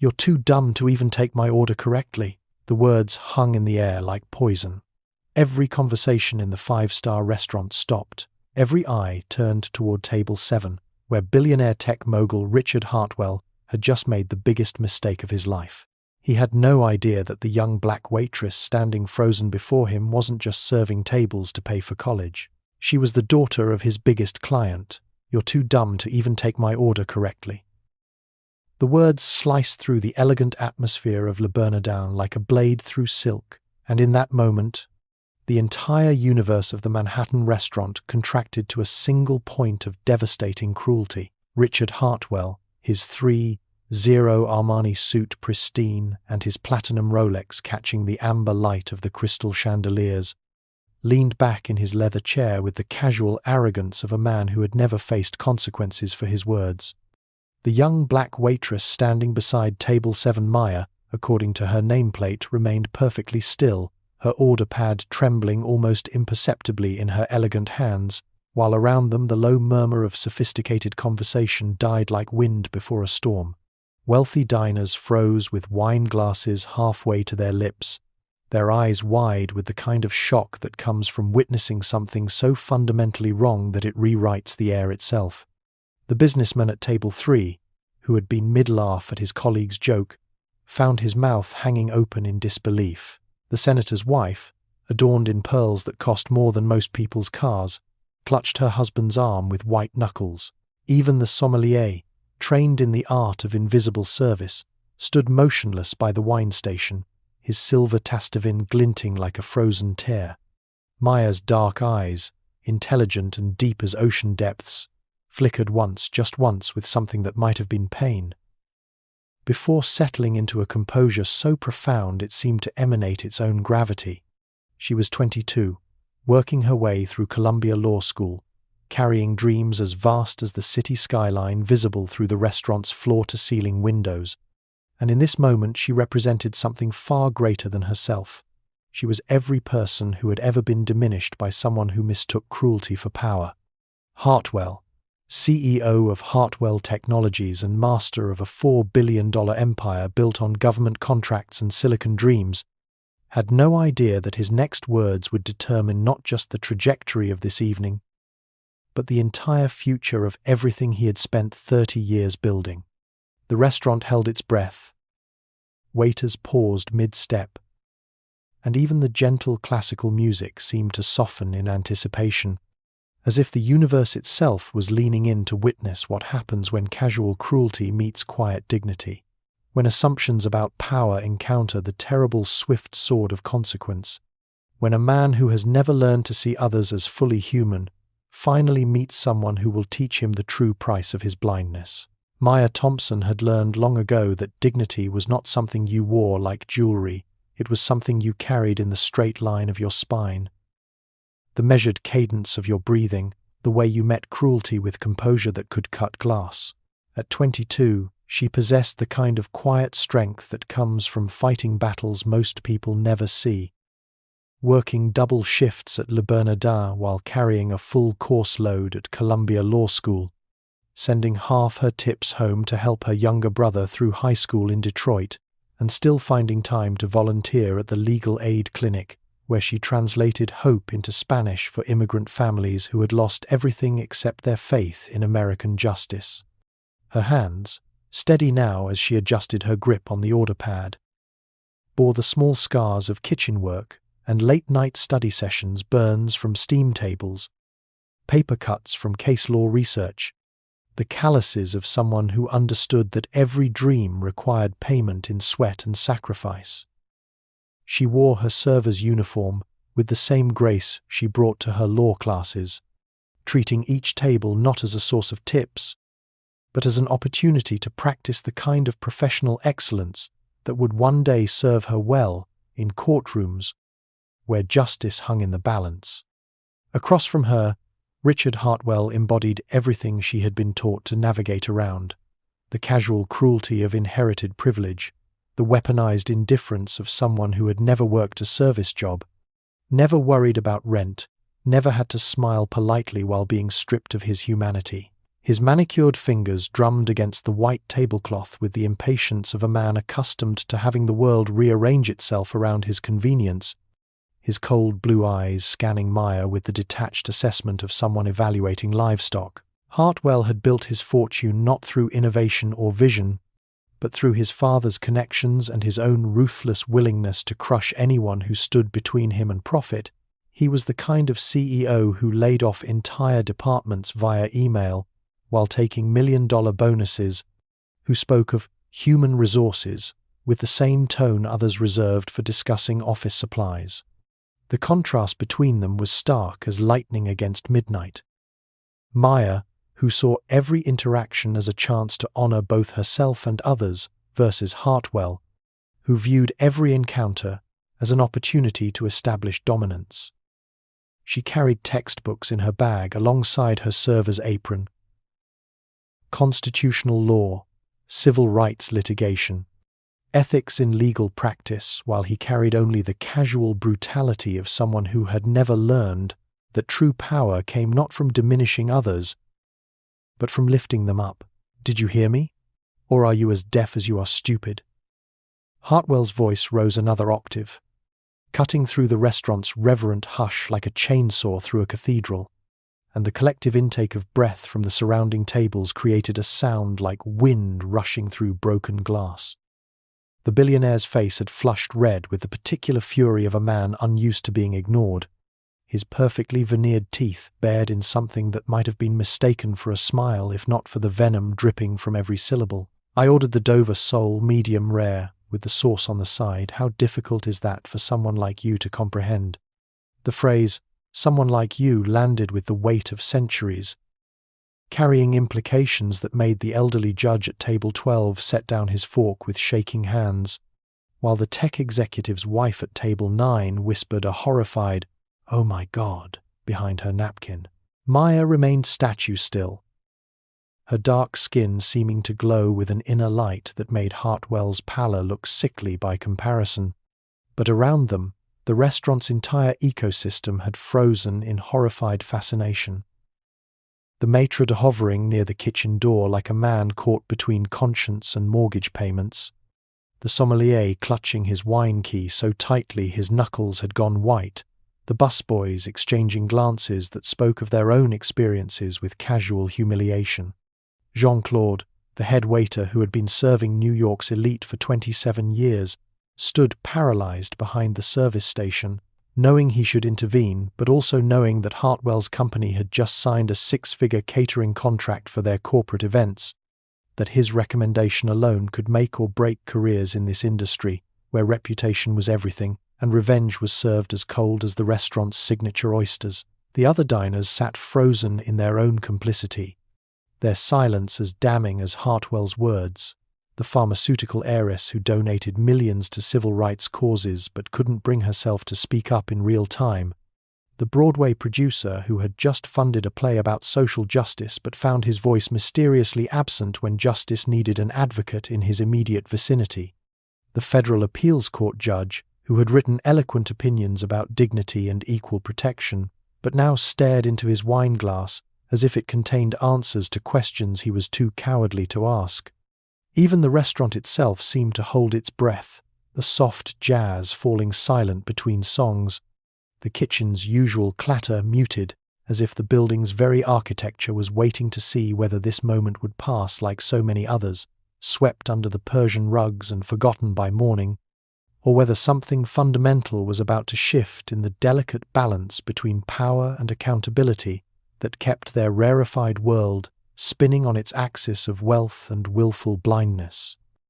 "You're too dumb to even take my order correctly." The words hung in the air like poison. Every conversation in the five-star restaurant stopped. Every eye turned toward table 7, where billionaire tech mogul Richard Hartwell had just made the biggest mistake of his life. He had no idea that the young black waitress standing frozen before him wasn't just serving tables to pay for college. She was the daughter of his biggest client. "You're too dumb to even take my order correctly." The words sliced through the elegant atmosphere of Le Bernardin like a blade through silk, and in that moment, the entire universe of the Manhattan restaurant contracted to a single point of devastating cruelty. Richard Hartwell, his 3-0 Armani suit pristine and his platinum Rolex catching the amber light of the crystal chandeliers, leaned back in his leather chair with the casual arrogance of a man who had never faced consequences for his words. The young black waitress standing beside table 7, Maya, according to her nameplate, remained perfectly still, her order pad trembling almost imperceptibly in her elegant hands, while around them the low murmur of sophisticated conversation died like wind before a storm. Wealthy diners froze with wine glasses halfway to their lips, their eyes wide with the kind of shock that comes from witnessing something so fundamentally wrong that it rewrites the air itself. The businessman at table 3, who had been mid-laugh at his colleague's joke, found his mouth hanging open in disbelief. The senator's wife, adorned in pearls that cost more than most people's cars, clutched her husband's arm with white knuckles. Even the sommelier, trained in the art of invisible service, stood motionless by the wine station, his silver Tastavin glinting like a frozen tear. Maya's dark eyes, intelligent and deep as ocean depths, flickered once, just once, with something that might have been pain, before settling into a composure so profound it seemed to emanate its own gravity. She was 22, working her way through Columbia Law School, carrying dreams as vast as the city skyline visible through the restaurant's floor-to-ceiling windows. And in this moment she represented something far greater than herself. She was every person who had ever been diminished by someone who mistook cruelty for power. Hartwell, CEO of Hartwell Technologies and master of a $4 billion empire built on government contracts and silicon dreams, had no idea that his next words would determine not just the trajectory of this evening, but the entire future of everything he had spent 30 years building. The restaurant held its breath. Waiters paused mid-step, and even the gentle classical music seemed to soften in anticipation, as if the universe itself was leaning in to witness what happens when casual cruelty meets quiet dignity, when assumptions about power encounter the terrible swift sword of consequence, when a man who has never learned to see others as fully human finally meets someone who will teach him the true price of his blindness. Maya Thompson had learned long ago that dignity was not something you wore like jewelry, it was something you carried in the straight line of your spine, the measured cadence of your breathing, the way you met cruelty with composure that could cut glass. At 22, she possessed the kind of quiet strength that comes from fighting battles most people never see, working double shifts at Le Bernardin while carrying a full course load at Columbia Law School, sending half her tips home to help her younger brother through high school in Detroit, and still finding time to volunteer at the legal aid clinic, where she translated hope into Spanish for immigrant families who had lost everything except their faith in American justice. Her hands, steady now as she adjusted her grip on the order pad, bore the small scars of kitchen work and late-night study sessions, burns from steam tables, paper cuts from case law research, the calluses of someone who understood that every dream required payment in sweat and sacrifice. She wore her server's uniform with the same grace she brought to her law classes, treating each table not as a source of tips, but as an opportunity to practice the kind of professional excellence that would one day serve her well in courtrooms where justice hung in the balance. Across from her, Richard Hartwell embodied everything she had been taught to navigate around: the casual cruelty of inherited privilege, the weaponized indifference of someone who had never worked a service job, never worried about rent, never had to smile politely while being stripped of his humanity. His manicured fingers drummed against the white tablecloth with the impatience of a man accustomed to having the world rearrange itself around his convenience, his cold blue eyes scanning Maya with the detached assessment of someone evaluating livestock. Hartwell had built his fortune not through innovation or vision, but through his father's connections and his own ruthless willingness to crush anyone who stood between him and profit. He was the kind of CEO who laid off entire departments via email while taking million-dollar bonuses, who spoke of human resources with the same tone others reserved for discussing office supplies. The contrast between them was stark as lightning against midnight. Maya, who saw every interaction as a chance to honor both herself and others, versus Hartwell, who viewed every encounter as an opportunity to establish dominance. She carried textbooks in her bag alongside her server's apron. Constitutional law, civil rights litigation, ethics in legal practice, while he carried only the casual brutality of someone who had never learned that true power came not from diminishing others, but from lifting them up. Did you hear me? Or are you as deaf as you are stupid? Hartwell's voice rose another octave, cutting through the restaurant's reverent hush like a chainsaw through a cathedral, and the collective intake of breath from the surrounding tables created a sound like wind rushing through broken glass. The billionaire's face had flushed red with the particular fury of a man unused to being ignored. His perfectly veneered teeth bared in something that might have been mistaken for a smile if not for the venom dripping from every syllable. I ordered the Dover sole medium rare, with the sauce on the side. How difficult is that for someone like you to comprehend? The phrase, someone like you, landed with the weight of centuries, carrying implications that made the elderly judge at table 12 set down his fork with shaking hands, while the tech executive's wife at table 9 whispered a horrified, "Oh my God," behind her napkin. Maya remained statue still, her dark skin seeming to glow with an inner light that made Hartwell's pallor look sickly by comparison. But around them, the restaurant's entire ecosystem had frozen in horrified fascination. The maitre d' hovering near the kitchen door like a man caught between conscience and mortgage payments, the sommelier clutching his wine key so tightly his knuckles had gone white, the busboys exchanging glances that spoke of their own experiences with casual humiliation. Jean-Claude, the head waiter who had been serving New York's elite for 27 years, stood paralyzed behind the service station, knowing he should intervene, but also knowing that Hartwell's company had just signed a 6-figure catering contract for their corporate events, that his recommendation alone could make or break careers in this industry, where reputation was everything, and revenge was served as cold as the restaurant's signature oysters. The other diners sat frozen in their own complicity, their silence as damning as Hartwell's words. The pharmaceutical heiress who donated millions to civil rights causes but couldn't bring herself to speak up in real time. The Broadway producer who had just funded a play about social justice but found his voice mysteriously absent when justice needed an advocate in his immediate vicinity. The federal appeals court judge who had written eloquent opinions about dignity and equal protection, but now stared into his wine glass as if it contained answers to questions he was too cowardly to ask. Even the restaurant itself seemed to hold its breath, the soft jazz falling silent between songs, the kitchen's usual clatter muted, as if the building's very architecture was waiting to see whether this moment would pass like so many others, swept under the Persian rugs and forgotten by morning, or whether something fundamental was about to shift in the delicate balance between power and accountability that kept their rarefied world spinning on its axis of wealth and willful blindness.